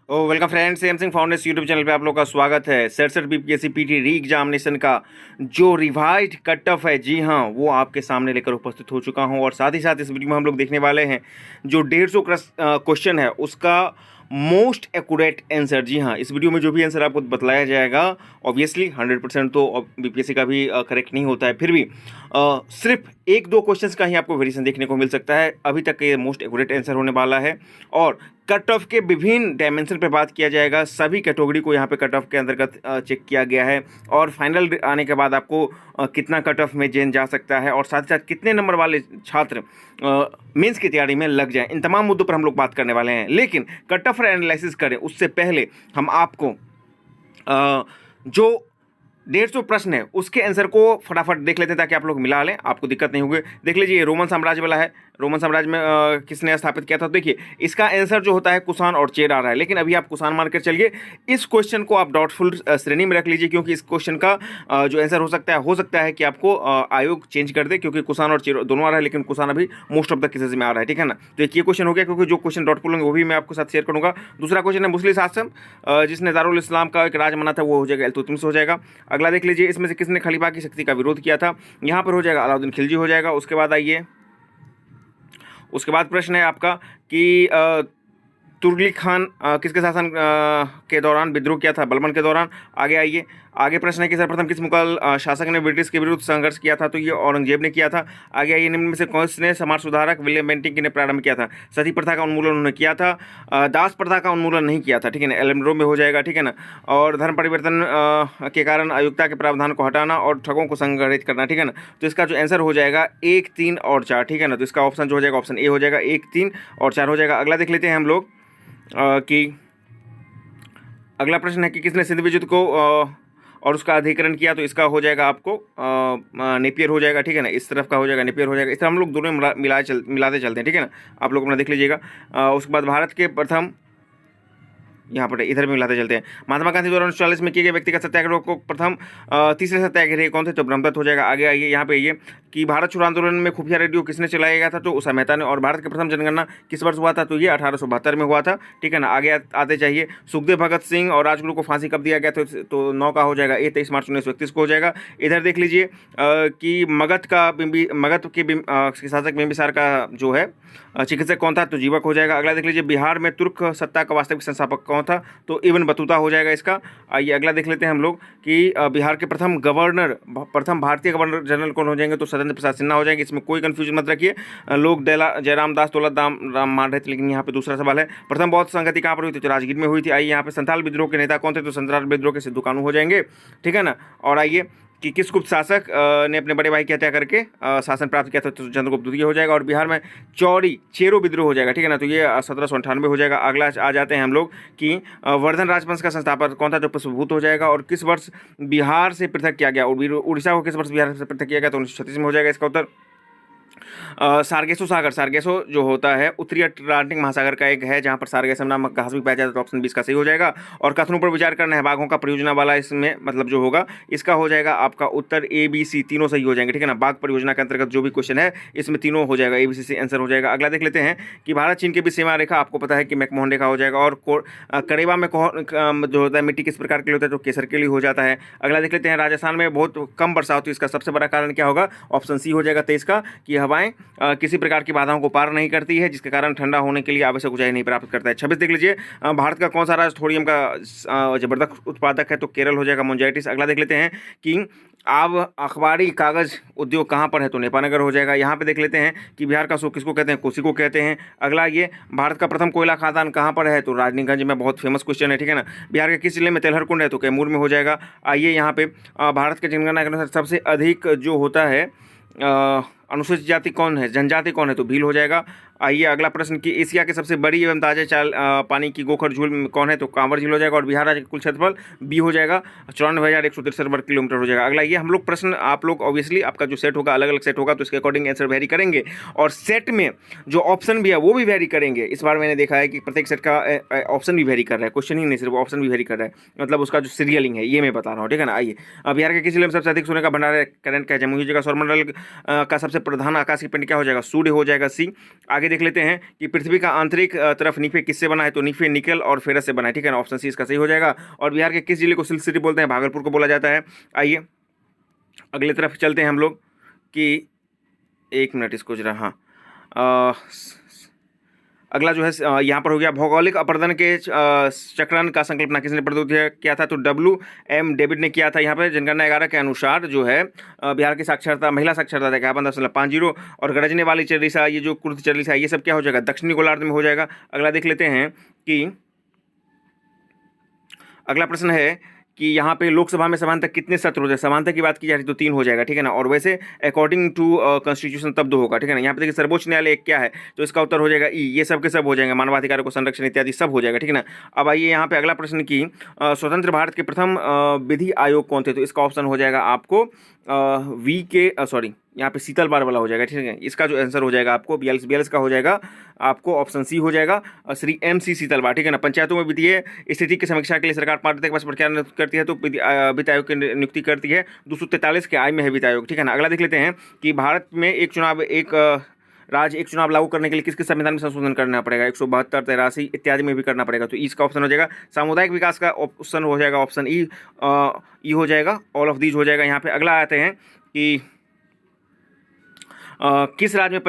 Welcome friends, same Singh foundation YouTube channel पे आप लोग का स्वागत है। 67 बीपीएससी पीटी री एग्जामिनेशन का जो रिवाइज्ड कट ऑफ है, जी हाँ, वो आपके सामने लेकर उपस्थित हो चुका हूँ। और साथ ही साथ इस वीडियो में हम लोग देखने वाले हैं जो 150 क्वेश्चन है उसका मोस्ट एक्यूरेट आंसर। जी हाँ, इस वीडियो में जो भी आंसर आपको बतलाया जाएगा, ऑब्वियसली 100% तो बीपीएससी का भी करेक्ट नहीं होता है, फिर भी सिर्फ एक दो क्वेश्चंस का ही आपको वेरिएशन देखने को मिल सकता है। अभी तक ये मोस्ट एक्यूरेट आंसर होने वाला है। और कट ऑफ के विभिन्न डायमेंशन पे बात किया जाएगा, सभी कैटेगरी को यहाँ पे कट ऑफ के अंतर्गत चेक किया गया है। और फाइनल आने के बाद आपको कितना कट ऑफ में चेंज जा सकता है और साथ ही साथ कितने नंबर वाले छात्र मेंस की तैयारी में लग जाएं, इन तमाम मुद्दों पर हम लोग बात करने वाले हैं। लेकिन कट ऑफ एनालिसिस करें उससे पहले हम आपको जो 150 प्रश्न है उसके आंसर को फटाफट देख लेते हैं ताकि आप लोग मिला लें, आपको दिक्कत नहीं होगी। देख लीजिए, रोमन साम्राज्य वाला है। रोमन साम्राज्य में किसने स्थापित किया था? देखिए, इसका आंसर जो होता है कुषाण और चेर आ रहा है, लेकिन अभी आप कुषाण मान कर चलिए। इस क्वेश्चन को आप डाउटफुल श्रेणी में रख लीजिए, क्योंकि इस क्वेश्चन का जो आंसर हो सकता है कि आपको आयोग चेंज कर दे, क्योंकि कुषाण और चेर दोनों आ रहा है, लेकिन कुषाण अभी मोस्ट ऑफ द केसेज में आ रहा है। ठीक है ना? तो एक ये क्वेश्चन हो गया, क्योंकि जो क्वेश्चन डाउटफुल होंगे वो भी मैं आपके साथ शेयर करूंगा। दूसरा क्वेश्चन है मुस्लिम शासक जिसने दारुल इस्लाम का एक राज माना था, वो हो जाएगा इल्तुतमिश हो जाएगा। अगला देख लीजिए, इसमें से किसने खलीफा की शक्ति का विरोध किया था? यहाँ पर हो जाएगा अलाउद्दीन खिलजी हो जाएगा। उसके बाद आइए, उसके बाद प्रश्न है आपका कि तुगलक खान किसके शासन के दौरान विद्रोह किया था? बलबन के दौरान। आगे आइए, आगे प्रश्न है कि सर्वप्रथम किस मुगल शासक ने ब्रिटिश के विरुद्ध संघर्ष किया था? तो ये औरंगजेब ने किया था। आगे आइए, निम्न में से कौन ने समाज सुधारक विलियम बेंटिंक ने प्रारंभ किया था? सती प्रथा का उन्मूलन उन्होंने किया था, दास प्रथा का उन्मूलन नहीं किया था। ठीक है ना? एलमरो में हो जाएगा। ठीक है ना? और धर्म परिवर्तन के कारण अयुक्ता के प्रावधान को हटाना और ठगों को संगठित करना। ठीक है ना? तो इसका जो आंसर हो जाएगा 1, 3 और 4। ठीक है ना? तो इसका ऑप्शन जो हो जाएगा, ऑप्शन ए हो जाएगा, 1, 3 और 4 हो जाएगा। अगला देख लेते हैं हम लोग कि अगला प्रश्न है कि किसने सिंध विद्युत को और उसका अधिकरण किया? तो इसका हो जाएगा आपको नेपियर हो जाएगा। ठीक है ना? इस तरफ का हो जाएगा नेपियर हो जाएगा। इस तरह हम लोग दोनों मिलाते चलते हैं। ठीक है ना? आप लोग अपना देख लीजिएगा। उसके बाद भारत के प्रथम, यहाँ पर इधर भी मिलाते चलते हैं, महात्मा गांधी द्वारा 1940 में किए गए व्यक्तिगत सत्याग्रह को प्रथम तीसरे सत्याग्रही कौन थे? तो ब्रह्मदत्त हो जाएगा। आगे आइए, यहाँ पे ये कि भारत छोड़ो आंदोलन में खुफिया रेडियो किसने चलाया गया था? तो उषा मेहता ने। और भारत की प्रथम जनगणना किस वर्ष हुआ था? तो ये 1872 में हुआ था। ठीक है ना? आगे आते चाहिए, सुखदेव भगत सिंह और राजगुरु को फांसी कब दिया गया था? तो 9 का हो जाएगा, 23 मार्च 1931 को हो जाएगा। इधर देख लीजिए कि मगध के शासक बिंबिसार का जो है चिकित्सक कौन था? तो जीवक हो जाएगा। अगला देख लीजिए, बिहार में तुर्क सत्ता का वास्तविक संस्थापक कौन था? तो इब्न बतूता हो जाएगा इसका। आइए अगला देख लेते हैं हम लोग कि बिहार के प्रथम भारतीय गवर्नर जनरल कौन हो जाएंगे? तो सत्येंद्र प्रसाद सिन्हा हो जाएंगे। इसमें कोई कंफ्यूजन मत रखिए। लोग जयराम दास दौलत राम मान रहे थे, लेकिन यहाँ पे दूसरा सवाल है। प्रथम बौद्ध संगति कहाँ पर हुई थी? तो राजगीर में हुई थी। आइए, यहाँ पे संथाल विद्रोह के नेता कौन थे? तो संथाल विद्रोह के सिद्धू कानू हो जाएंगे। ठीक है ना? और आइए कि किस गुप्त शासक ने अपने बड़े भाई की हत्या करके शासन प्राप्त किया था? तो चंद्रगुप्त द्वितीय हो जाएगा। और बिहार में चेरो विद्रोह हो जाएगा। ठीक है ना? तो ये 1798 हो जाएगा। अगला आ जाते हैं हम लोग कि वर्धन राजवंश का संस्थापक कौन था? तो पुष्पभूत हो जाएगा। और किस वर्ष बिहार से पृथक किया गया? उड़ीसा को किस वर्ष बिहार से पृथक किया गया? तो 1936 में हो जाएगा इसका उत्तर। सारगेसो जो होता है उत्तरी अटलांटिक महासागर का एक है, जहां पर सारगेसम नामक घास भी पाया जाता है। तो ऑप्शन 20 का सही हो जाएगा। और कथनों पर विचार करना है, बाघों का परियोजना वाला इसमें मतलब जो होगा, इसका हो जाएगा आपका उत्तर ABC, तीनों सही हो जाएंगे। ठीक है ना? बाघ परियोजना के अंतर्गत जो भी क्वेश्चन है इसमें तीनों हो जाएगा, ABC से आंसर हो जाएगा। अगला देख लेते हैं कि भारत चीन के बीच सीमा रेखा आपको पता है कि मैकमोहन रेखा हो जाएगा। और करेबा में जो होता है मिट्टी किस प्रकार के लिए होता है? तो केसर के लिए हो जाता है। अगला देख लेते हैं, राजस्थान में बहुत कम वर्षा होती है, इसका सबसे बड़ा कारण क्या होगा? ऑप्शन सी हो जाएगा 23 का, कि हवाएं किसी प्रकार की बाधाओं को पार नहीं करती है, जिसके कारण ठंडा होने के लिए आवश्यक ऊंचाई नहीं प्राप्त करता है। 26 देख लीजिए, भारत का कौन सा राज्य थोड़ियम का जबरदस्त उत्पादक है? तो केरल हो जाएगा, मोन्जाइटिस। अगला देख लेते हैं कि अब अखबारी कागज उद्योग कहाँ पर है? तो नेपानगर हो जाएगा। यहाँ पे देख लेते हैं कि बिहार का सूख किसको कहते हैं? कोसी को कहते हैं। अगला ये, भारत का प्रथम कोयला खदान कहाँ पर है? तो राजनीगंज में, बहुत फेमस क्वेश्चन है। ठीक है ना? बिहार के किस जिले में तेलहर कुंड है? तो कैमूर में हो जाएगा। आइए, यहाँ पे भारत के जनगणना के अनुसार सबसे अधिक जो होता है अनुसूचित जाति कौन है? जनजाति कौन है? तो भील हो जाएगा। आइए अगला प्रश्न कि एशिया के सबसे बड़ी एवं ताजे पानी की गोखर झील कौन है? तो कांवर झील हो जाएगा। और बिहार राज्य का कुल क्षेत्रफल बी हो जाएगा, 94,163 वर्ग किलोमीटर हो जाएगा। अगला ये, हम लोग प्रश्न आप लोग ऑब्वियसली आपका जो सेट होगा अलग अलग सेट होगा, तो इसके अकॉर्डिंग आंसर वेरी करेंगे। और सेट में जो ऑप्शन भी है वो भी वेरी करेंगे। इस बार मैंने देखा है कि प्रत्येक सेट का ऑप्शन भी वेरी कर रहा है, क्वेश्चन ही नहीं सिर्फ ऑप्शन भी वेरी कर रहा है, मतलब उसका जो सीरियलिंग है ये मैं बता रहा हूँ। ठीक है ना? आइए, बिहार के किस जिले में सबसे अधिक सोने का भंडार है? करंट का जमुई जगह। सौरमंडल का सबसे प्रधान आकाशीय पिंड क्या हो जाएगा? सूर्य हो जाएगा, सी। आगे आगे देख लेते हैं कि पृथ्वी का आंतरिक तरफ नीफे किससे बना है, तो नीफे निकल और फेरस से बना है, ठीक है ना, ऑप्शन सी इसका सही हो जाएगा। और बिहार के किस जिले को सिल्क सिटी बोलते हैं, भागलपुर को बोला जाता है। आइए अगले तरफ चलते हैं हम लोग कि 1 मिनट इसको जरा, हाँ अगला जो है यहाँ पर हो गया, भौगोलिक अपरदन के चक्रण का संकल्पना किसने प्रस्तुत किया था, तो WM डेविड ने किया था। यहाँ पे जनगणना 11 के अनुसार जो है बिहार की साक्षरता, महिला साक्षरता था 51.50, और गरजने वाली चालीसा, ये जो कुर्द चालीसा, ये सब क्या हो जाएगा, दक्षिणी गोलार्ध में हो जाएगा। अगला देख लेते हैं कि अगला प्रश्न है कि यहाँ पे लोकसभा में समानता कितने सत्र होते हैं, समानता की बात की जा रही तो 3 हो जाएगा, ठीक है ना, और वैसे अकॉर्डिंग टू कॉन्स्टिट्यूशन तब 2 होगा, ठीक है ना। यहाँ पे देखिए सर्वोच्च न्यायालय एक क्या है, तो इसका उत्तर हो जाएगा ई, ये सब के सब हो जाएंगे, मानवाधिकारों को संरक्षण इत्यादि सब हो जाएगा, ठीक है ना। अब आइए यहाँ पे अगला प्रश्न की स्वतंत्र भारत के प्रथम विधि आयोग कौन थे, तो इसका ऑप्शन हो जाएगा आपको वी के सॉरी यहाँ पे शीतल बार वाला हो जाएगा, ठीक है। इसका जो आंसर हो जाएगा आपको 42 का हो जाएगा, आपको ऑप्शन सी हो जाएगा, श्री MC शीतल बार, ठीक है ना। पंचायतों में वित्तीय स्थिति की समीक्षा के लिए सरकार पात्रता के वर्ष पर क्या नियुक्त करती है, तो वित्त आयोग की नियुक्ति करती है। 243 के आय में है वित्त आयोग, ठीक है ना। अगला देख लेते हैं कि भारत में एक राज्य एक चुनाव लागू करने के लिए किसके संविधान में संशोधन करना पड़ेगा, 172, 83 इत्यादि में भी करना पड़ेगा, तो इसका ऑप्शन हो जाएगा सामुदायिक विकास का ऑप्शन हो जाएगा, ऑप्शन ई हो जाएगा, ऑल ऑफ दीज हो जाएगा। यहाँ पे अगला आते हैं कि किस राज्य में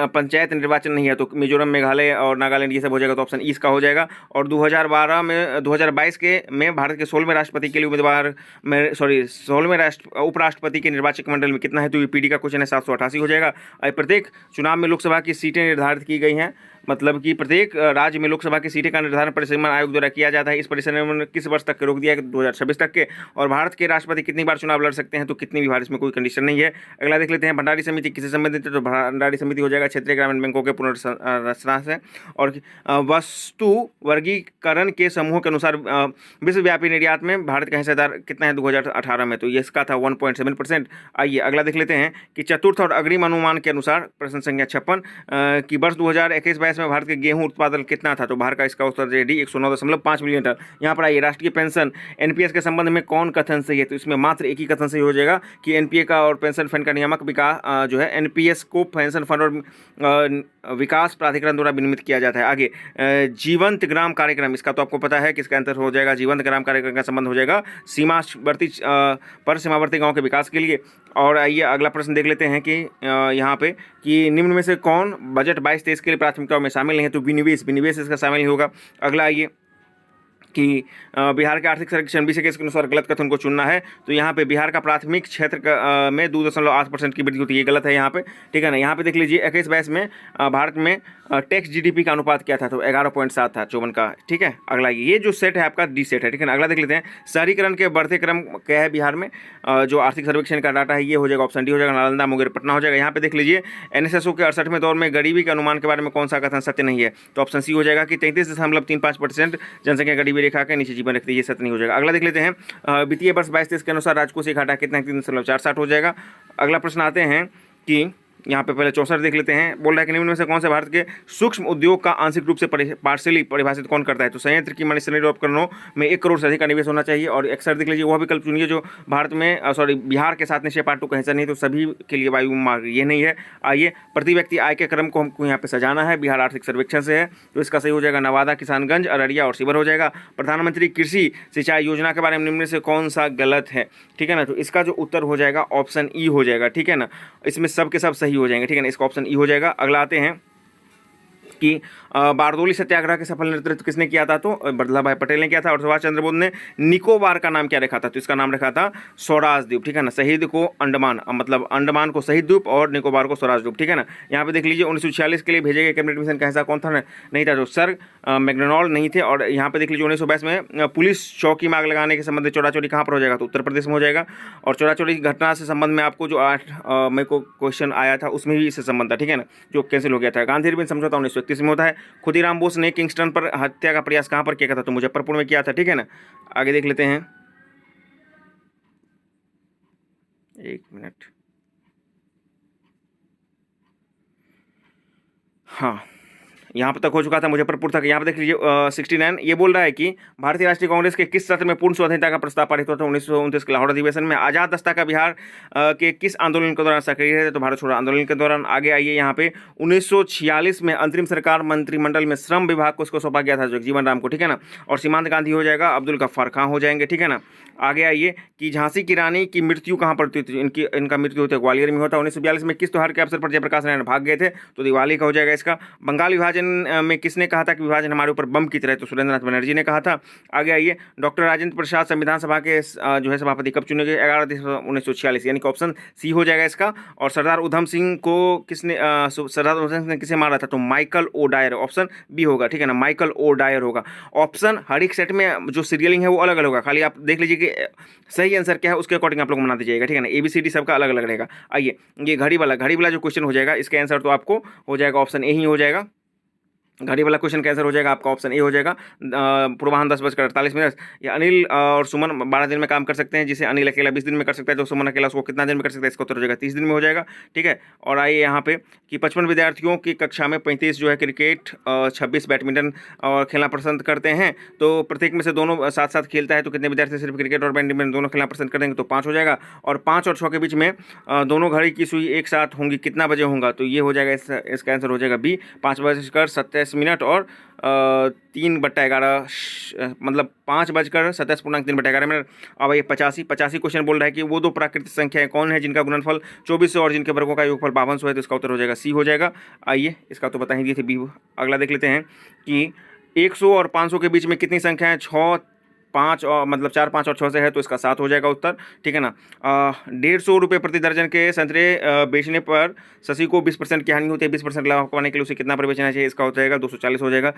पंचायत निर्वाचन नहीं है, तो मिजोरम, मेघालय और नागालैंड, ये सब हो जाएगा, तो ऑप्शन ई इसका हो जाएगा। और 2022 में भारत के 16वें राष्ट्रपति के लिए उम्मीदवार में 16वें उपराष्ट्रपति के निर्वाचक मंडल में कितना है, तो ईपीडी का क्वेश्चन है, 788 हो जाएगा। प्रत्येक चुनाव में लोकसभा की सीटें निर्धारित की गई हैं, मतलब कि प्रत्येक राज्य में लोकसभा की सीटें का निर्धारण परिसीमन आयोग द्वारा किया जाता है। इस परिसीमन किस वर्ष तक के रोक दिया है, 2026 तक के। और भारत के राष्ट्रपति कितनी बार चुनाव लड़ सकते हैं, तो कितनी भी बार, इसमें कोई कंडीशन नहीं है। अगला देख लेते हैं भंडारी समिति किससे संबंधित है, तो भंडारी समिति हो जाएगा क्षेत्रीय ग्रामीण बैंकों के पुनर्रचना से। और वस्तु वर्गीकरण के समूह के अनुसार विश्वव्यापी निर्यात में भारत का हिस्सेदार कितना है 2018 में, तो ये इसका था 1.7%। आइए अगला देख लेते हैं कि चतुर्थ और अग्रिम अनुमान के अनुसार प्रश्न संख्या 56 कि वर्ष 2021-22 में भारत के गेहूं उत्पादन कितना था, तो भारत का इसका उत्तर डी 109.5 मिलियन टन। यहाँ पर आइए राष्ट्रीय पेंशन NPS के संबंध में कौन कथन सही है, तो इसमें मात्र एक ही कथन सही हो जाएगा कि NPA का और पेंशन फंड का नियामक विकास जो है NPS को पेंशन फंड और विकास प्राधिकरण द्वारा विनियमित किया जाता है। आगे जीवंत ग्राम कार्यक्रम, इसका तो आपको पता है कि इसका आंसर हो जाएगा जीवंत ग्राम कार्यक्रम का संबंध हो जाएगा सीमावर्ती गाँव के विकास के लिए। और आइए अगला प्रश्न देख लेते हैं कि यहाँ पे कि निम्न में से कौन बजट 22-23 के लिए प्राथमिकताओं में शामिल नहीं है, तो विनिवेश इसका शामिल नहीं होगा। अगला आइए कि बिहार के आर्थिक सर्वेक्षण 20 के अनुसार गलत कथन को चुनना है, तो यहाँ पे बिहार का प्राथमिक क्षेत्र में 2.8% की वृद्धि होती है, ये गलत है यहाँ पे, ठीक है ना। यहाँ पे देख लीजिए 21-22 में भारत में टैक्स GDP का अनुपात क्या था, तो 11.7 था 54 का, ठीक है। अगला ये जो सेट है आपका डी सेट है, ठीक है ना। अगला देख लेते हैं शहरीकरण के बढ़ते क्रम क्या है बिहार में, जो आर्थिक सर्वेक्षण का डाटा है ये हो जाएगा, ऑप्शन डी हो जाएगा, नालंदा, मुंगेर, पटना हो जाएगा। यहाँ पे देख लीजिए NSSO के 68वें दौर में गरीबी के अनुमान के बारे में कौन सा कथन सत्य नहीं है, तो ऑप्शन सी हो जाएगा कि 33.35% जनसंख्या गरीबी रेखा के नीचे जीवन रखती है, ये सत्य नहीं हो जाएगा। अगला देख लेते हैं वित्तीय वर्ष 22-23 के अनुसार राजकोषीय घाटा कितना, 3.47 हो जाएगा। अगला प्रश्न आते हैं कि यहाँ पे पहले 64 देख लेते हैं, बोल रहा है कि निम्न में से कौन से भारत के सूक्ष्म उद्योग का आंशिक रूप से पार्शियली परिभाषित कौन करता है, तो संयंत्र की मशीनरी उपकरणों में 1 करोड़ से अधिक का निवेश होना चाहिए। और 61 देख लीजिए, वह विकल्प चुनिए जो भारत में बिहार के साथ निश्चय पार्ट 2 का हिस्सा नहीं, तो सभी के लिए वायु मार्ग ये नहीं है। आइए प्रति व्यक्ति आय के क्रम को हमको यहाँ पे सजाना है, बिहार आर्थिक सर्वेक्षण से है, तो इसका सही हो जाएगा नवादा, किसानगंज, अररिया और शिवर हो जाएगा। प्रधानमंत्री कृषि सिंचाई योजना के बारे में निम्न में से कौन सा गलत है, ठीक है ना, तो इसका जो उत्तर हो जाएगा ऑप्शन ई हो जाएगा, ठीक है ना। इसमें सब के सब सही हो जाएंगे, ठीक है ना, इसका ऑप्शन ई हो जाएगा। अगला आते हैं कि बारदोली सत्याग्रह के सफल नेतृत्व किसने किया था, तो वल्लभ भाई पटेल ने किया था। और सुभाष चंद्र बोस ने निकोबार का नाम क्या रखा था, तो इसका नाम रखा था स्वराज द्वीप, ठीक है ना। शहीद को अंडमान, मतलब अंडमान को शहीद द्वीप और निकोबार को स्वराज द्वीप, ठीक है ना। यहाँ पे देख लीजिए 1946 के लिए भेजे गए कैबिनेट मिशन का हिस्सा कौन था, नहीं था, जो सर मैकडोनाल्ड नहीं थे। और यहाँ पे देख लीजिए 1922 में पुलिस चौकी मांग लगाने के संबंध में चोरा चोरी कहाँ पर हो जाएगा, तो उत्तर प्रदेश में हो जाएगा। और चोरा चोरी की घटना से संबंध में आपको जो 8 मई को क्वेश्चन आया था उसमें भी इससे संबंध था, ठीक है ना, जो कैंसिल हो गया था। गांधी अरविंद समझौता 1931 में होता है। खुदीराम बोस ने किंगस्टन पर हत्या का प्रयास कहां पर किया था, तो मुजफ्फरपुर में किया था, ठीक है ना। आगे देख लेते हैं, 1 मिनट, हाँ यहाँ तक हो चुका था, मुजफ्फरपुर तक। यहाँ पे देख लीजिए 69 ये बोल रहा है कि भारतीय राष्ट्रीय कांग्रेस के किस सत्र में पूर्ण स्वाधीनता का प्रस्ताव पारित हुआ था 1929 के लाहौर अधिवेशन में। आजाद दस्ता का बिहार के किस आंदोलन के दौरान सक्रिय है, तो भारत छोड़ो आंदोलन के दौरान। आगे आइए यहाँ पे 1946 में अंतरिम सरकार मंत्रिमंडल में श्रम विभाग को उसको सौंपा गया था जगजीवन राम को, ठीक है ना। और सीमांत गांधी हो जाएगा, अब्दुल गफ्फार खां हो जाएंगे, ठीक है ना। आगे आइए कि झांसी की रानी की मृत्यु कहाँ पर हुई थी, इनका मृत्यु होता है ग्वालियर में होता है। 1942 में किस त्योहार के अवसर पर जयप्रकाश नारायण भाग गए थे, तो दिवाली का हो जाएगा इसका। बंगाल विभाजन में किसने कहा था कि विभाजन हमारे ऊपर बम की तरह, तो सुरेंद्र नाथ बनर्जी ने कहा था। आगे आइए डॉक्टर राजेंद्र प्रसाद संविधान सभा के जो है सभापति कब चुने गए, 11 दिसंबर 1946, यानी कि ऑप्शन सी हो जाएगा इसका। और सरदार उधम सिंह को सरदार उधम सिंह ने किसे मारा था, तो Michael O'Dwyer, option B होगा, ठीक है ना, माइकल ओ डायर होगा। ऑप्शन हर एक सेट में जो सीरियलिंग है वो अलग अलग होगा, खाली आप देख लीजिए कि सही आंसर क्या है उसके अकॉर्डिंग आप लोग बना दीजिएगा, ठीक है ना। ABCD सबका अलग अलग रहेगा। आइए ये घड़ी वाला जो क्वेश्चन हो जाएगा, इसका आंसर तो आपको हो जाएगा ऑप्शन ए ही हो जाएगा। घड़ी वाला क्वेश्चन का आंसर हो जाएगा आपका ऑप्शन ए हो जाएगा। पूर्वाह्न 10:48। या अनिल और सुमन 12 दिन में काम कर सकते हैं, जिसे अनिल अकेला 20 दिन में कर सकता है, तो सुमन अकेला उसको कितना दिन में कर सकता है, इसका उत्तर हो जाएगा 30 दिन में हो जाएगा, ठीक है। और आइए यहाँ पे कि 55 विद्यार्थियों की कक्षा में 35 जो है क्रिकेट, 26 बैडमिंटन और खेलना पसंद करते हैं, तो प्रत्येक में से दोनों साथ साथ खेलता है, तो कितने विद्यार्थी सिर्फ क्रिकेट और बैडमिंटन दोनों खेलना पसंद करेंगे, तो 5 हो जाएगा। और 5 और 6 के बीच में दोनों घड़ी की सुई एक साथ होंगी, कितना बजे होगा, तो ये हो जाएगा इसका आंसर हो जाएगा बी, 5:27 और 3/11, मतलब 5:27.3/11 अब ये 85 क्वेश्चन बोल रहा है कि वो दो प्राकृतिक संख्याएं कौन है जिनका गुणनफल 2400 और जिनके वर्गों का योगफल 5200 है, तो इसका उत्तर हो जाएगा सी हो जाएगा। आइए इसका तो बता ही दिए थे बी। अगला देख लेते हैं कि 100 और 500 के बीच में कितनी संख्याएं 6, 5 और मतलब 4, 5 और 6 से है, तो इसका 7 हो जाएगा उत्तर, ठीक है ना। 150 रुपये प्रति दर्जन के संतरे बेचने पर शशि को 20% की हानि होती है, 20% लाभ कमाने के लिए उसे कितना पर बेचना चाहिए, इसका हो जाएगा 240 हो जाएगा।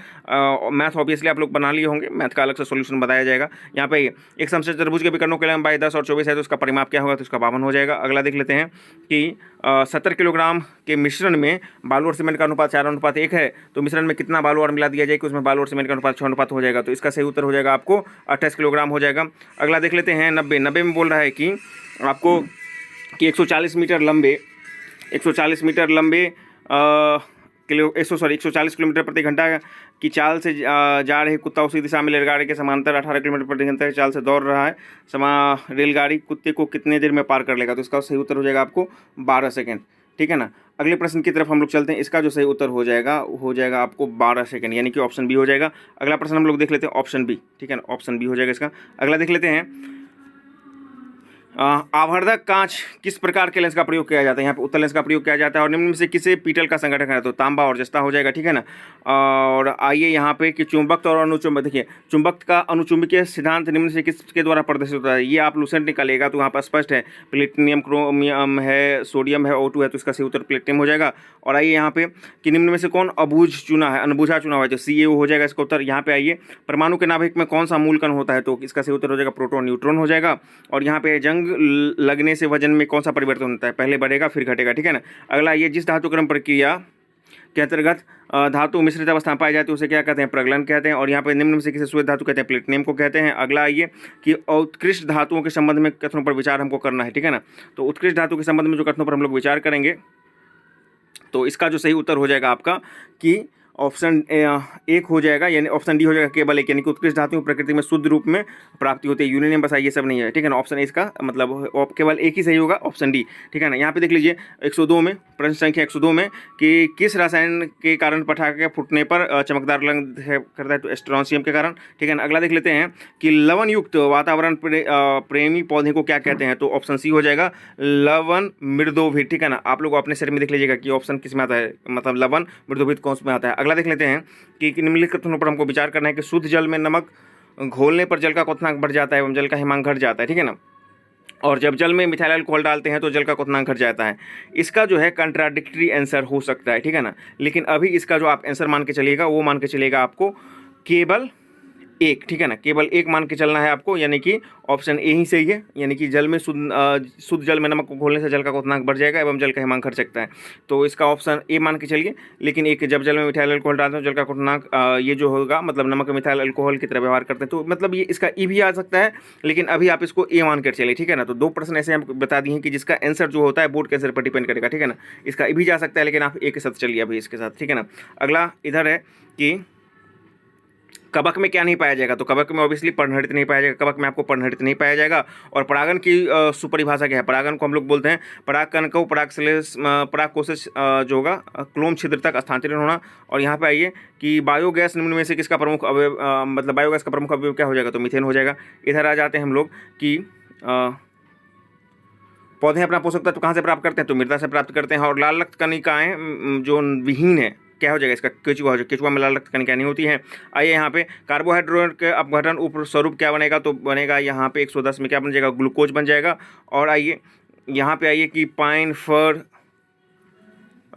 मैथ ऑब्वियसली आप लोग बना लिए होंगे, मैथ का अलग से सोल्यूशन बताया जाएगा। यहाँ पे एक समचतुर्भुज त्रिभुज के विकर्णों की लंबाई 10 और 24 है, तो उसका परिमाप क्या होगा, तो उसका 52 हो जाएगा। अगला देख लेते हैं कि 70 किलोग्राम के मिश्रण में बालू और सीमेंट का अनुपात 4:1 है, तो मिश्रण में कितना बालू और मिला दिया जाए कि उसमें बालू और सीमेंट का अनुपात 6:1 हो जाएगा, तो इसका सही उत्तर हो जाएगा आपको 28 किलोग्राम हो जाएगा। अगला देख लेते हैं 90 में बोल रहा है कि आपको कि 140 मीटर लंबे 140 किलोमीटर प्रति घंटा की चाल से जा रहे कुत्ता उसी दिशा में रेलगाड़ी के समांतर 18 किलोमीटर प्रति घंटा की चाल से दौड़ रहा है, रेलगाड़ी कुत्ते को कितने देर में पार कर लेगा, तो इसका सही उत्तर हो जाएगा आपको 12 सेकेंड, ठीक है ना। अगले प्रश्न की तरफ हम लोग चलते हैं, इसका जो सही उत्तर हो जाएगा आपको 12 सेकेंड, यानी कि ऑप्शन बी हो जाएगा। अगला प्रश्न हम लोग देख लेते हैं ऑप्शन बी, ठीक है ना, ऑप्शन बी हो जाएगा इसका। अगला देख लेते हैं आवर्धक कांच किस प्रकार के लेंस का प्रयोग किया जाता है, यहाँ पे उत्तल लेंस का प्रयोग किया जाता है, और निम्न में से किसे पीतल का संगठन है, तो तांबा और जस्ता हो जाएगा, ठीक है ना। और आइए यहाँ पे कि चुंबक और अनुचुंबक, देखिए चुंबक का अनुचुंबकीय सिद्धांत निम्न से किसके द्वारा प्रदर्शित होता है, ये आप लूसेंट निकालेगा तो यहाँ पर स्पष्ट है, प्लेटिनियम, क्रोमियम है, सोडियम है, O2 है, तो इसका सही उत्तर प्लेटिनियम हो जाएगा। और आइए यहाँ पे कि निम्न में से कौन अनबुझा चुना हुआ है, तो CaO हो जाएगा इसका उत्तर। यहाँ पे आइए परमाणु के नाभिक में कौन सा मूल कण होता है, तो इसका सही उत्तर हो जाएगा प्रोटॉन न्यूट्रॉन हो जाएगा। और यहाँ पे जंग लगने से वजन में कौन सा परिवर्तन होता है, पहले बढ़ेगा फिर घटेगा, ठीक है ना। अगला ये जिस धातु क्रम प्रक्रिया के अंतर्गत धातु मिश्रित अवस्था में पाई जाती है उसे क्या कहते हैं, प्रगलन कहते हैं। और यहाँ पे निम्न में से किसे श्वेत धातु कहते हैं, प्लेटिनियम को कहते हैं। अगला आइए कि उत्कृष्ट धातुओं के संबंध में कथनों पर विचार हमको करना है, ठीक है ना। तो उत्कृष्ट धातु के संबंध में जो कथनों पर हम लोग विचार करेंगे, तो इसका जो सही उत्तर हो जाएगा आपका कि ऑप्शन एक हो जाएगा, यानी ऑप्शन डी हो जाएगा केवल एक, यानी कि उत्कृष्ट धातुओं प्रकृति में शुद्ध रूप में प्राप्ति होती है, यूरेनियम बस ये सब नहीं है, ठीक है ना। ऑप्शन ए इसका मतलब केवल एक ही सही होगा, ऑप्शन डी, ठीक है ना। यहाँ पे देख लीजिए 102 में प्रश्न संख्या 102 में कि किस रसायन के कारण पटाखे फूटने पर चमकदार रंग करता है, तो स्ट्रोंशियम के कारण, ठीक है ना। अगला देख लेते हैं कि लवण युक्त वातावरण प्रेमी पौधे को क्या कहते हैं, तो ऑप्शन सी हो जाएगा लवण मृदोभित, ठीक है ना। आप लोग अपने शरीर में देख लीजिएगा कि ऑप्शन किस में आता है, मतलब लवण मृदोभित कौन में आता है। अगला देख लेते हैं कि निम्नलिखित कथनों पर हमको विचार करना है कि शुद्ध जल में नमक घोलने पर जल का क्वथनांक बढ़ जाता है एवं जल का हिमांक घट जाता है, ठीक है ना। और जब जल में मिथाइल अल्कोहल डालते हैं तो जल का क्वथनांक घट जाता है। इसका जो है कंट्राडिक्टरी आंसर हो सकता है, ठीक है ना। लेकिन अभी इसका जो आप आंसर मान के चलिएगा वो मान के चलिएगा आपको केवल एक, ठीक है ना, केवल एक मान के चलना है आपको, यानी कि ऑप्शन ए ही सही है। यानी कि जल में शुद्ध जल में नमक को घोलने से जल का क्वथनांक बढ़ जाएगा एवं जल का हिमांक घट सकता है। तो इसका ऑप्शन ए मान के चलिए। लेकिन एक, जब जल में मिथाइल अल्कोहल डालते हैं जल का क्वथनांक ये जो होगा, मतलब नमक में मिथाइल अल्कोहल की तरह व्यवहार करते हैं, तो मतलब ये इसका ई भी आ सकता है, लेकिन अभी आप इसको ए मान कर चलिए, ठीक है ना। तो 2 प्रश्न ऐसे हम बता दिए हैं कि जिसका आंसर जो होता है बोर्ड के आंसर पर डिपेंड करेगा, ठीक है ना। इसका ई भी जा सकता है, लेकिन आप ए के साथ चलिए अभी इसके साथ, ठीक है ना। अगला इधर है कि कवक में क्या नहीं पाया जाएगा। तो कवक में ऑब्वियसली पर्णहरित नहीं पाया जाएगा, कवक में आपको पर्णहरित नहीं पाया जाएगा। और परागन की सुपरिभाषा क्या है? परागन को हम लोग बोलते हैं परागकण को परागकोशिश जो होगा क्लोम छिद्र तक स्थानांतरित होना। और यहाँ पे आइए कि बायोगैस निम्न में से किसका प्रमुख अवयव, मतलब बायोगैस का प्रमुख अवयव क्या हो जाएगा? तो मीथेन हो जाएगा। इधर आ जाते हैं हम लोग कि पौधे अपना पोषक तत्व कहाँ से प्राप्त करते हैं? तो मृदा से प्राप्त करते हैं। और लाल रक्त कणिकाएं जो विहीन है, क्या हो जाएगा इसका? केचुआ हो जाएगा। केचुआ में लाल रक्त कणिकाएं नहीं होती हैं। आइए यहाँ पे कार्बोहाइड्रेट के अपघटन उपस्वरूप क्या बनेगा? तो बनेगा यहाँ पे 110 में क्या बन जाएगा? ग्लूकोज बन जाएगा। और आइए यहाँ पे आइए कि पाइन, फर,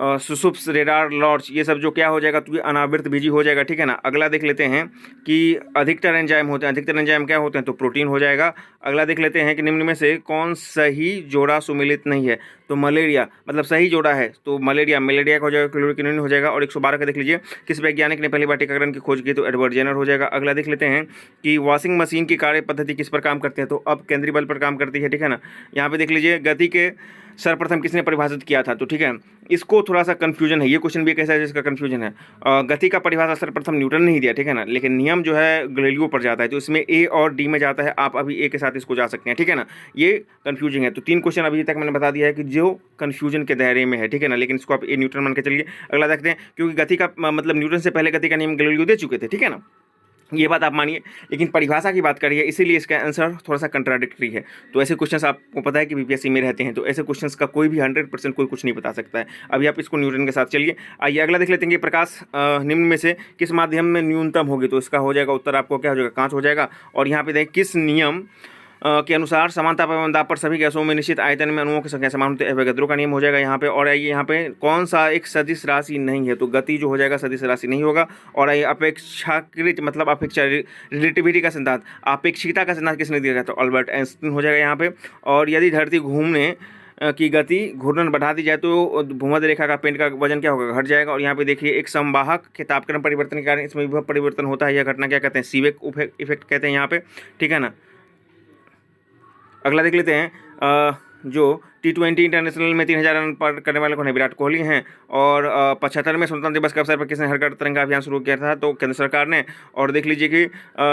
सुसुप्स, रेडार, लॉर्च, ये सब जो क्या हो जाएगा? तो ये अनावृत बीजी हो जाएगा, ठीक है ना। अगला देख लेते हैं कि अधिकतर एंजाइम होते हैं। अधिकतर एंजाइम क्या होते हैं? तो प्रोटीन हो जाएगा। अगला देख लेते हैं कि निम्न में से कौन सही जोड़ा सुमेलित नहीं है? तो मलेरिया, मतलब सही जोड़ा है तो मलेरिया का हो जाएगा, क्लोरोक्विनिन हो जाएगा। और 112 का देख लीजिए, किस वैज्ञानिक ने पहली बार टीकाकरण की खोज की? तो एडवर्ड जेनर हो जाएगा। अगला देख लेते हैं कि वॉशिंग मशीन की कार्य पद्धति किस पर काम करती है? तो अब केंद्रीय बल पर काम करती है, ठीक है ना। यहाँ पे देख लीजिए, गति के सर्वप्रथम किसने परिभाषित किया था? तो ठीक है, इसको थोड़ा सा कंफ्यूजन है, ये क्वेश्चन भी कैसा है जिसका कंफ्यूजन है। गति का परिभाषा सर्वप्रथम न्यूटन ने ही दिया, ठीक है ना, लेकिन नियम जो है गैलीलियो पर जाता है, तो इसमें ए और डी में जाता है। आप अभी ए के साथ इसको जा सकते हैं, ठीक है ना। ये कंफ्यूजिंग है। तो 3 क्वेश्चन अभी तक मैंने बता दिया है कि जो कंफ्यूजन के दायरे में है, ठीक है ना, लेकिन इसको आप ए न्यूटन मान के चलिए। अगला देखते हैं, क्योंकि गति का मतलब न्यूटन से पहले गति का नियम गैलीलियो दे चुके थे, ठीक है ना, ये बात आप मानिए, लेकिन परिभाषा की बात करिए, इसीलिए इसका आंसर थोड़ा सा कंट्राडिक्टरी है। तो ऐसे क्वेश्चंस आपको पता है कि बीपीएससी में रहते हैं, तो ऐसे क्वेश्चंस का कोई भी 100% कोई कुछ नहीं बता सकता है। अभी आप इसको न्यूटन के साथ चलिए। आइए अगला देख लेते हैं कि प्रकाश निम्न में से किस माध्यम में न्यूनतम होगी? तो इसका हो जाएगा उत्तर आपको क्या हो जाएगा? कांच हो जाएगा। और यहाँ पे देखें किस नियम के अनुसार समानता एवं दाब पर सभी गैसों में निश्चित आयतन में अणुओं की संख्या समान होती है? एवोगैड्रो का नियम हो जाएगा यहाँ पे। और आइए यहाँ पे कौन सा एक सदिश राशि नहीं है? तो गति जो हो जाएगा सदिश राशि नहीं होगा। और आइए अपेक्षाकृत, मतलब अपेक्षा, रिलेटिविटी का सिद्धांत, अपेक्षिकता का सिद्धांत किसने दिया गया? तो अल्बर्ट आइंस्टीन हो जाएगा यहाँ पे। और यदि धरती घूमने की गति घूर्णन बढ़ा दी जाए तो भूमध्य रेखा का पेंट का वजन क्या होगा? घट जाएगा। और यहाँ पे देखिए, एक संवाहक के तापक्रम परिवर्तन के कारण इसमें विभव परिवर्तन होता है। यह घटना क्या कहते हैं? सीवेक इफेक्ट कहते हैं यहाँ पे, ठीक है ना। अगला देख लेते हैं, जो T20 इंटरनेशनल में 3000 रन पर करने वाले कौन है? विराट कोहली हैं। और 75 में स्वतंत्रता दिवस के अवसर पर किसने हर घर तिरंगा अभियान शुरू किया था? तो केंद्र सरकार ने। और देख लीजिए कि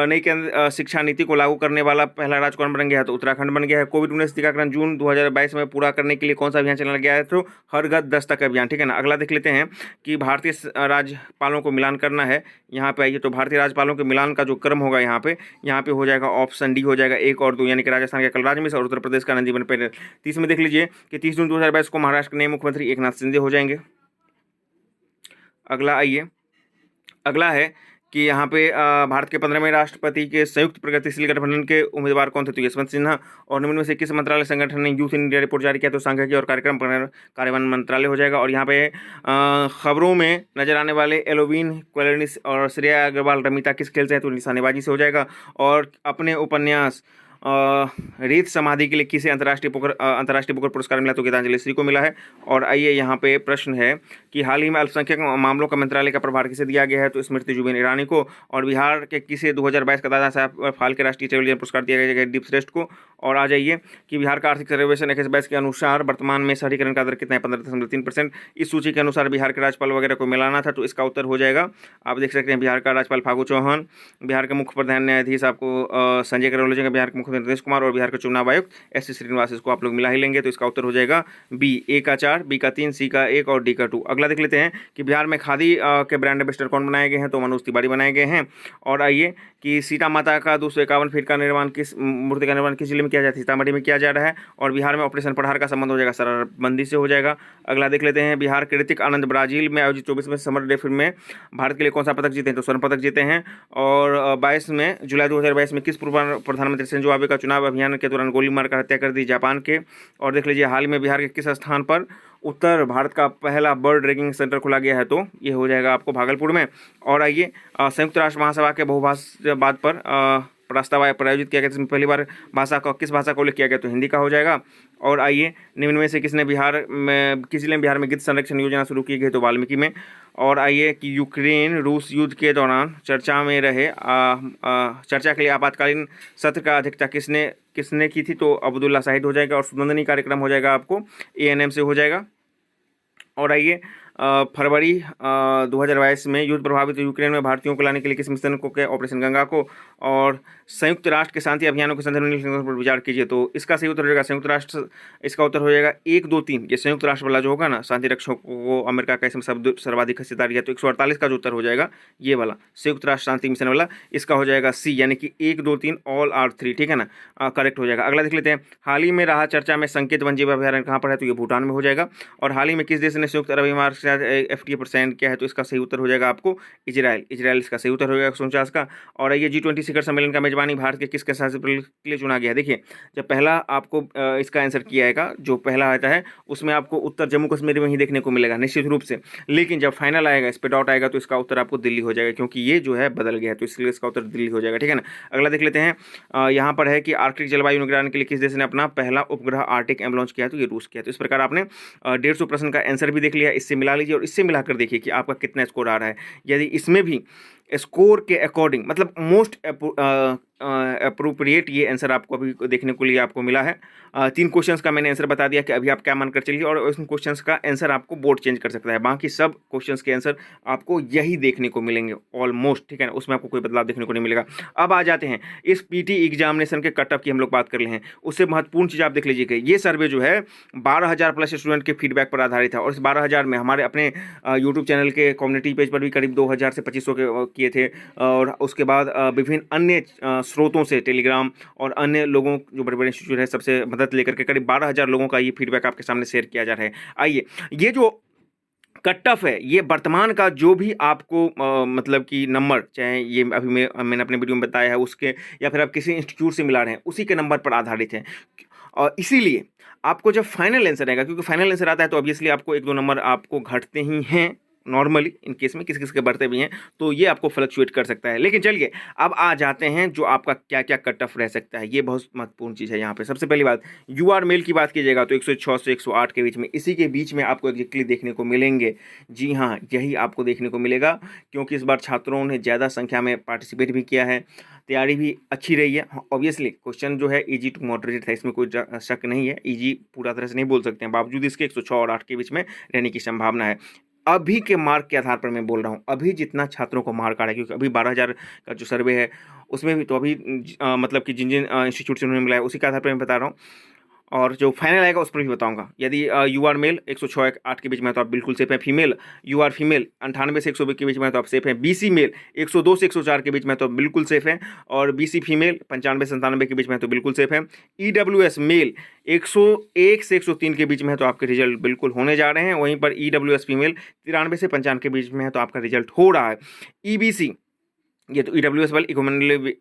नई केंद्र शिक्षा नीति को लागू करने वाला पहला राज्य कौन बन गया है? तो उत्तराखंड बन गया है। कोविड-19 टीकाकरण जून 2022 में पूरा करने के लिए कौन सा अभियान चलाया गया है? तो हर घर दस्तक अभियान, ठीक है ना। अगला देख लेते हैं कि भारतीय राज्यपालों को मिलान करना है। यहाँ पे आइए, तो भारतीय राज्यपालों के मिलान का जो क्रम होगा यहाँ पे हो जाएगा ऑप्शन डी हो जाएगा 1 और 2, यानी कि राजस्थान के कलराज मिश्र और उत्तर प्रदेश का नंदीबेन पटेल। 30 में देख लीजिए कि 30 जून 2022 को महाराष्ट्र के नए मुख्यमंत्री एकनाथ शिंदे हो जाएंगे। अगला आइए, अगला है कि यहाँ पे भारत के 15वें राष्ट्रपति के संयुक्त प्रगतिशील गठबंधन के उम्मीदवार कौन थे? तो यशवंत सिन्हा। और निम्न में से किस मंत्रालय संगठन ने यूथ इंडिया रिपोर्ट जारी किया? तो सांख्यिकी और कार्यक्रम कार्यान्वयन मंत्रालय हो जाएगा। और यहाँ पे खबरों में नजर आने वाले एलोविन क्वेलनिस और श्रेया अग्रवाल रमिता किस खेल से है? तो निशानेबाजी से हो जाएगा। और अपने उपन्यास रेत समाधि के लिए किसे अंतर्राष्ट्रीय पोकर पुरस्कार मिला? तो गीतांजलि श्री को मिला है। और आइए यहाँ पे प्रश्न है कि हाल ही में अल्पसंख्यक मामलों का मंत्रालय का प्रभार किसे दिया गया है? तो स्मृति जुबिन ईरानी को। और बिहार के किसे 2022 का दादा साहब फाल्के राष्ट्रीय टेलीविजन पुरस्कार दिया गया? दीप श्रेष्ठ को। और आ जाइए कि बिहार का आर्थिक सर्वेक्षण 21-22 के अनुसार वर्तमान में शहरीकरण का दर कितना है? 15.3%। इस सूची के अनुसार बिहार के राज्यपाल वगैरह को मिलाना था, तो इसका उत्तर हो जाएगा, आप देख सकते हैं, बिहार का राज्यपाल फागू चौहान, बिहार के मुख्य प्रधान न्यायाधीश आपको संजय करोल हो जाएगा, बिहार के मुख्य नीतीश कुमार, और बिहार के चुनाव आयुक्त एस श्रीनिवास। इसको आप लोग मिला ही लेंगे, तो इसका उत्तर हो जाएगा बी। ए का 4, बी का 3, सी का 1 और डी का 2। अगला देख लेते हैं कि बिहार में खादी के ब्रांड एम्बेसडर कौन बनाए गए हैं? तो मनोज तिवारी बनाए गए हैं। और आइए कि सीता माता का 251 फीट का निर्माण किस मूर्ति का निर्माण किस जिले में किया जाता है? सीतामढ़ी में किया जा रहा है। और बिहार में ऑपरेशन पढ़ार का संबंध हो जाएगा शरारबंदी से हो जाएगा। अगला देख लेते हैं, बिहार के ऋतिक आनंद ब्राजील में आयोजित 24वें समर डे फिल्म में भारत के लिए कौन सा पदक जीते हैं? तो स्वर्ण पदक जीते हैं। और 22 में जुलाई 2022 में किस पूर्व प्रधानमंत्री शिंजो आबे का चुनाव अभियान के दौरान गोली मारकर हत्या कर दी? जापान के। और देख लीजिए, हाल में बिहार के किस स्थान पर उत्तर भारत का पहला बर्ड रैंकिंग सेंटर खोला गया है, तो ये हो जाएगा आपको भागलपुर में। और आइए संयुक्त राष्ट्र महासभा के बहुभाषावाद पर प्रस्ताव प्रायोजित किया गया, इसमें पहली बार भाषा का किस भाषा को उल्लेख किया गया, तो हिंदी का हो जाएगा। और आइए निम्न में से किसी ने बिहार में गिद्ध संरक्षण योजना शुरू की गई, तो वाल्मीकि में। और आइए कि यूक्रेन रूस युद्ध के दौरान चर्चा में रहे चर्चा के लिए आपातकालीन सत्र का अध्यक्षता किसने की थी, तो अब्दुल्ला शाहिद हो जाएगा। और सुनंदनी कार्यक्रम हो जाएगा आपको ANM से हो जाएगा। और आइए फरवरी 2022 में युद्ध प्रभावित यूक्रेन में भारतीयों को लाने के लिए किस मिशन को के ऑपरेशन गंगा को और संयुक्त राष्ट्र के शांति अभियानों के संदर्भ में पर विचार कीजिए, तो इसका सही उत्तर हो जाएगा संयुक्त राष्ट्र। इसका उत्तर हो जाएगा 1, 2, 3। ये संयुक्त राष्ट्र वाला जो होगा ना, शांति रक्षकों को अमेरिका का इसमें सर्वाधिक हिस्सेदारी है, तो 148 का जो उत्तर हो जाएगा ये वाला संयुक्त राष्ट्र शांति मिशन वाला, इसका हो जाएगा C, यानी कि 1, 2, 3 ऑल आर 3, ठीक है ना, करेक्ट हो जाएगा। अगला देख लेते हैं, हाल ही में रहा चर्चा में संकेत वन्यजीव अभयारण्य कहाँ पर है, तो ये भूटान में हो जाएगा। और हाल ही में किस देश ने संयुक्त अरब इमारात के साथ FTA पर साइन किया है, तो इसका सही उत्तर हो जाएगा आपको इजराइल इसका सही उत्तर हो जाएगा 149 का। और ये G20 शिखर सम्मेलन का मेजबानी भारत के किस शासित प्रदेश के लिए चुना गया है। देखिए जब पहला आपको इसका आंसर किया जाएगा, जो पहला आता है उसमें आपको उत्तर जम्मू कश्मीर में ही देखने को मिलेगा निश्चित रूप से, लेकिन जब फाइनल आएगा इस पे डॉट आएगा तो इसका उत्तर आपको दिल्ली हो जाएगा, क्योंकि ये जो है बदल गया है, तो इसलिए इसका उत्तर दिल्ली हो जाएगा, ठीक है ना। अगला देख लेते हैं, यहाँ पर है कि आर्कटिक जलवायु निगरानी के लिए किस देश ने अपना पहला उपग्रह आर्टिक एम लॉन्च किया है, तो ये रूस किया। तो इस प्रकार आपने 150 प्रश्न का आंसर भी देख लिया, इससे मिला लीजिए और इससे मिलाकर देखिए कि आपका कितना स्कोर आ रहा है। यदि इसमें भी स्कोर के अकॉर्डिंग मतलब मोस्ट अप्रोप्रिएट ये आंसर आपको अभी देखने को लिए आपको मिला है। 3 क्वेश्चंस का मैंने आंसर बता दिया कि अभी आप क्या मानकर चलिए, और उस क्वेश्चंस का आंसर आपको बोर्ड चेंज कर सकता है, बाकी सब क्वेश्चंस के आंसर आपको यही देखने को मिलेंगे ऑलमोस्ट, ठीक है ना, उसमें आपको कोई बदलाव देखने को नहीं मिलेगा। अब आ जाते हैं इस PT एग्जामिनेशन के कट ऑफ की हम लोग बात कर रहे हैं, उससे महत्वपूर्ण चीज़ आप देख लीजिएगा, ये सर्वे जो है 12,000 प्लस स्टूडेंट के फीडबैक पर आधारित है। और इस 12,000 में हमारे अपने यूट्यूब चैनल के कम्युनिटी पेज पर भी करीब 2,000 से 2,500 के किए थे, और उसके बाद विभिन्न अन्य स्रोतों से टेलीग्राम और अन्य लोगों जो बड़े बड़े इंस्टीट्यूट है सबसे मदद लेकर के करीब 12,000 लोगों का ये फीडबैक आपके सामने शेयर किया जा रहा है। आइए ये जो कट ऑफ है ये वर्तमान का जो भी आपको मतलब कि नंबर, चाहे ये अभी मैंने अपने वीडियो में बताया है उसके, या फिर आप किसी इंस्टीट्यूट से मिला रहे हैं उसी के नंबर पर आधारित है। और इसीलिए आपको जब फाइनल आंसर आएगा, क्योंकि फाइनल आंसर आता है तो ऑब्वियसली आपको 1-2 नंबर आपको घटते ही हैं नॉर्मली, इन केस में किस किस के बढ़ते भी हैं, तो ये आपको फ्लक्चुएट कर सकता है। लेकिन चलिए अब आ जाते हैं जो आपका क्या क्या कट ऑफ रह सकता है, ये बहुत महत्वपूर्ण चीज़ है यहाँ पे। सबसे पहली बात, UR मेल की बात कीजिएगा तो 106 से 108 के बीच में, इसी के बीच में आपको एग्जैक्टली देखने को मिलेंगे। जी हाँ, यही आपको देखने को मिलेगा, क्योंकि इस बार छात्रों ने ज़्यादा संख्या में पार्टिसिपेट भी किया है, तैयारी भी अच्छी रही है। ऑब्वियसली क्वेश्चन जो है ईजी टू मॉडरेट है, इसमें कोई शक नहीं है, ईजी पूरा तरह से नहीं बोल सकते हैं, बावजूद इसके 106 और 8 के बीच में रहने की संभावना है। अभी के मार्क के आधार पर मैं बोल रहा हूँ, अभी जितना छात्रों को मार्क आ रहा है, क्योंकि अभी 12,000 का जो सर्वे है उसमें भी तो अभी मतलब कि जिन जिन इंस्टीट्यूट से उन्होंने मिला है उसी के आधार पर मैं बता रहा हूँ, और जो फाइनल आएगा उस पर भी बताऊंगा। यदि UR मेल 106-8 के बीच में है तो आप बिल्कुल सेफ हैं, फीमेल UR फीमेल 98 से 120 के बीच में है तो आप सेफ हैं, BC मेल 102 से 104 के बीच में है तो बिल्कुल सेफ हैं, और BC फीमेल 95 से 97 के बीच में है तो बिल्कुल सेफ हैं। EWS मेल 101 से 103 के बीच में है तो आपके रिजल्ट बिल्कुल होने जा रहे हैं, वहीं पर EWS फीमेल 93 से 95 के बीच में है तो आपका रिजल्ट हो रहा है। EBC, ये तो EWS वाले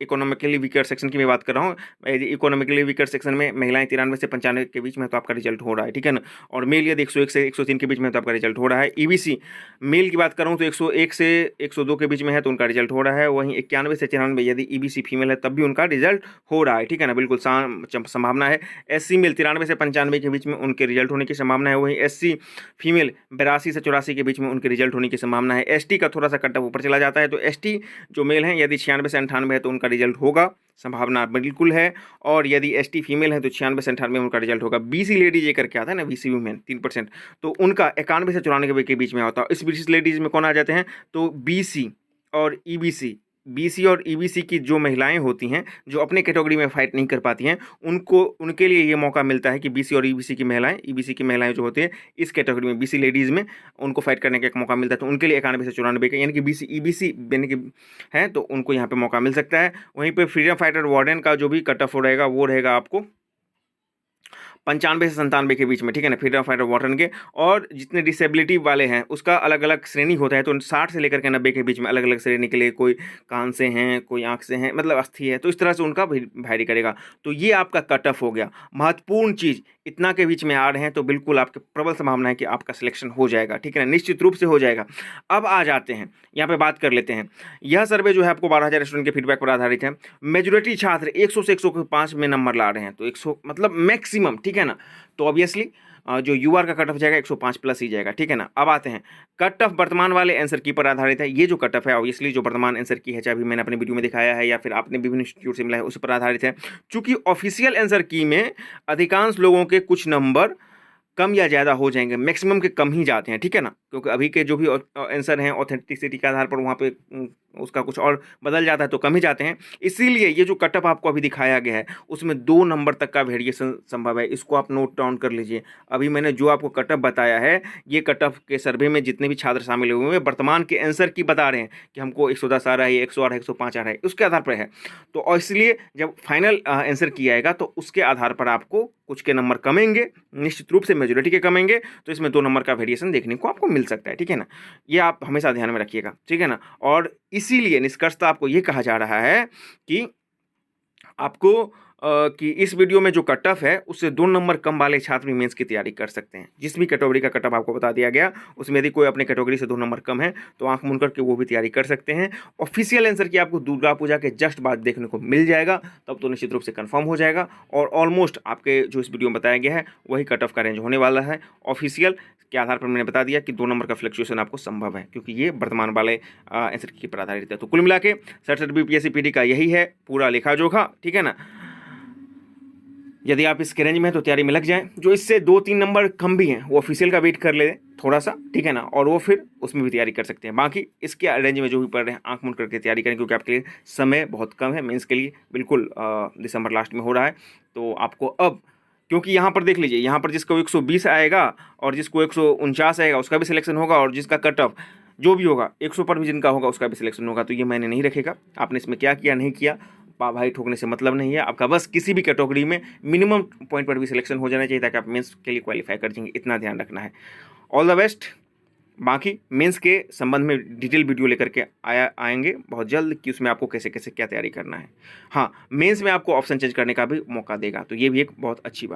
इकोनॉमिकली वीकर सेक्शन की मैं बात कर रहा हूँ, इकोनॉमिकली वीकर सेक्शन में महिलाएं 93 से 95 के बीच में तो आपका रिजल्ट हो रहा है, ठीक है ना। और मेल यदि 101 से 103 के बीच में तो आपका रिजल्ट हो रहा है। EBC मेल की बात कर रहा हूँ तो 101 से 102 के बीच में है तो उनका रिजल्ट हो रहा है, वहीं 91 से 94 यदि EBC फीमेल है तब भी उनका रिजल्ट हो रहा है, ठीक है ना, बिल्कुल संभावना है। SC मेल 93 से 95 के बीच में उनके रिजल्ट होने की संभावना है, वहीं SC फीमेल 82 से 84 के बीच में उनके रिजल्ट होने की संभावना है। ST का थोड़ा सा कट ऑफ ऊपर चला जाता है, तो ST जो मेल हैं यदि 96 से 98 है तो उनका रिजल्ट होगा, संभावना बिल्कुल है। और यदि ST फीमेल है तो 96 से 98 में उनका रिजल्ट होगा। BC लेडीज ये करके आता है ना, BC वुमेन 3%, तो उनका 91 से 94 के बीच में होता है। इस BC लेडीज में कौन आ जाते हैं, तो BC और EBC की जो महिलाएं होती हैं जो अपने कैटेगरी में फाइट नहीं कर पाती हैं, उनके लिए ये मौका मिलता है कि BC और EBC की महिलाएं जो होती हैं इस कैटेगरी में BC लेडीज़ में उनको फाइट करने का एक मौका मिलता है, तो उनके लिए 91 से 94 का, यानी कि BC EBC यानी कि है तो उनको यहाँ पे मौका मिल सकता है। वहीं पे फ्रीडम फाइटर वार्डन का जो भी कट ऑफ रहेगा वो रहेगा आपको 95 से 97 के बीच में, ठीक है ना, फ्रीडम फाइटर वार्डन के। और जितने डिसेबिलिटी वाले हैं उसका अलग अलग श्रेणी होता है, तो 60 से लेकर के 90 के बीच में अलग अलग श्रेणी के लिए, कोई कान से हैं, कोई आंख से हैं, मतलब अस्थि है, तो इस तरह से उनका वैरी करेगा। तो ये आपका कट ऑफ हो गया। महत्वपूर्ण चीज़ इतना के बीच में आ रहे हैं तो बिल्कुल आपके प्रबल संभावना है कि आपका सिलेक्शन हो जाएगा, ठीक है ना, निश्चित रूप से हो जाएगा। अब आ जाते हैं यहाँ पे बात कर लेते हैं। यह सर्वे जो है आपको 12,000 स्टूडेंट के फीडबैक पर आधारित है। मेजोरिटी छात्र 100 से 105 में नंबर ला रहे हैं, तो 100 मतलब मैक्सिमम, ठीक है ना। तो ऑब्वियसली जो यूआर का कट ऑफ जाएगा 105 प्लस ही जाएगा, ठीक है ना। अब आते हैं कट ऑफ वर्तमान वाले आंसर की पर आधारित है। ये जो कट ऑफ है ऑब्वियसली जो वर्तमान आंसर की है, चाहे अभी मैंने अपने वीडियो में दिखाया है या फिर आपने विभिन्न इंस्टीट्यूट से मिला है, उस पर आधारित है। चूंकि ऑफिशियल आंसर की में अधिकांश लोगों के कुछ नंबर कम या ज़्यादा हो जाएंगे, मैक्सिमम के कम ही जाते हैं, ठीक है ना, क्योंकि अभी के जो भी आंसर हैं ऑथेंटिसिटी के आधार पर वहाँ पे उसका कुछ और बदल जाता है तो कम ही जाते हैं। इसीलिए ये जो कट ऑफ आपको अभी दिखाया गया है उसमें 2 नंबर तक का वेरिएशन संभव है, इसको आप नोट डाउन कर लीजिए। अभी मैंने जो आपको कट ऑफ बताया है, ये कट ऑफ के सर्वे में जितने भी छात्र शामिल हुए हैं वर्तमान के आंसर की बता रहे हैं कि हमको 110 आ रहा है, 100 आ रहा है, 105 आ रहा है, उसके आधार पर है। तो और इसलिए जब फाइनल आंसर किया आएगा तो उसके आधार पर आपको कुछ के नंबर कमेंगे, निश्चित रूप से मेजोरिटी के कमेंगे, तो इसमें 2 नंबर का वेरिएशन देखने को आपको मिल सकता है, ठीक है ना। ये आप हमेशा ध्यान में रखिएगा, ठीक है ना। और इसीलिए निष्कर्षतः आपको ये कहा जा रहा है कि आपको कि इस वीडियो में जो कट ऑफ है उससे 2 नंबर कम वाले छात्र भी मेंस की तैयारी कर सकते हैं। जिस भी कैटेगरी का कट ऑफ आपको बता दिया गया उसमें यदि कोई अपने कैटेगरी से 2 नंबर कम है तो आंख मूंद करके वो भी तैयारी कर सकते हैं। ऑफिशियल आंसर की आपको दुर्गा पूजा के जस्ट बाद देखने को मिल जाएगा, तब तो निश्चित रूप से कंफर्म हो जाएगा। और ऑलमोस्ट आपके जो इस वीडियो में बताया गया है वही कट ऑफ का रेंज होने वाला है। ऑफिशियल के आधार पर मैंने बता दिया कि 2 नंबर का फ्लक्चुएशन आपको संभव है, क्योंकि ये वर्तमान वाले आंसर की पर आधारित है। तो कुल मिला के 67 बीपीएससी पीटी का यही है पूरा लेखा जोखा, ठीक है ना। यदि आप इसके रेंज में हैं तो तैयारी में लग जाएं। जो इससे 2-3 नंबर कम भी हैं वो ऑफिशियल का वेट कर ले थोड़ा सा, ठीक है ना, और वो फिर उसमें भी तैयारी कर सकते हैं। बाकी इसके रेंज में जो भी पढ़ रहे हैं आंख मूंद करके तैयारी करें, क्योंकि आपके लिए समय बहुत कम है। मेंस के लिए बिल्कुल दिसंबर लास्ट में हो रहा है, तो आपको अब क्योंकि यहाँ पर देख लीजिए, यहाँ पर जिसको 120 आएगा और जिसको 149 आएगा उसका भी सिलेक्शन होगा, और जिसका कट ऑफ जो भी होगा 100 पर भी जिनका होगा उसका भी सिलेक्शन होगा। तो ये मैंने नहीं रखेगा, आपने इसमें क्या किया नहीं किया भाई ठोकने से मतलब नहीं है आपका। बस किसी भी कैटेगरी में मिनिमम पॉइंट पर भी सिलेक्शन हो जाना चाहिए ताकि आप मेंस के लिए क्वालिफाई कर जाएंगे, इतना ध्यान रखना है। All the best. बाकी मेंस के संबंध में डिटेल वीडियो लेकर के आएंगे बहुत जल्द कि उसमें आपको कैसे कैसे क्या तैयारी करना है। हाँ, मेंस में आपको ऑप्शन चेंज करने का भी मौका देगा, तो ये भी एक बहुत अच्छी बात